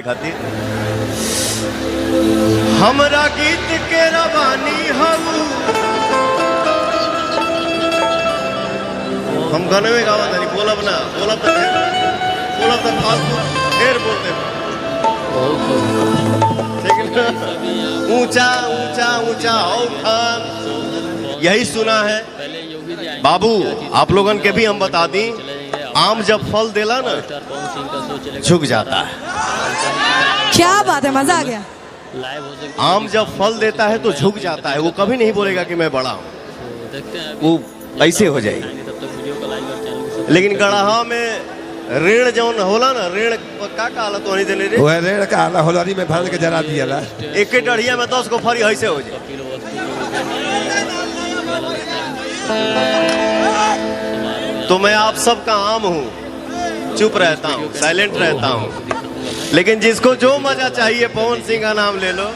खातिर हमरा गीत के रवानी हम गाने में गावा नहीं बोलब ना बोलब तो फालतू ढेर बोलते ठीक है। ऊंचा ऊंचा ऊंचा औखान यही सुना है बाबू। आप लोगन के भी हम बता दी, आम जब फल देला ना झुक जाता है। क्या बात है, मजा आ गया। आम जब फल देता है तो झुक जाता है, वो कभी नहीं बोलेगा कि मैं बड़ा हूं, वो ऐसे हो जाएगी। लेकिन गढ़ा में ऋण जौन होला ना, ऋण का काला तो नहीं देने रे, वो ऋण काला होलरी में भर के जरा दिया ला। एक डढ़िया में 10 को फरी ऐसे हो जाए। तो मैं आप सबका आम हूँ, चुप रहता हूँ, साइलेंट रहता हूँ, लेकिन जिसको जो मजा चाहिए पवन सिंह का नाम ले लो।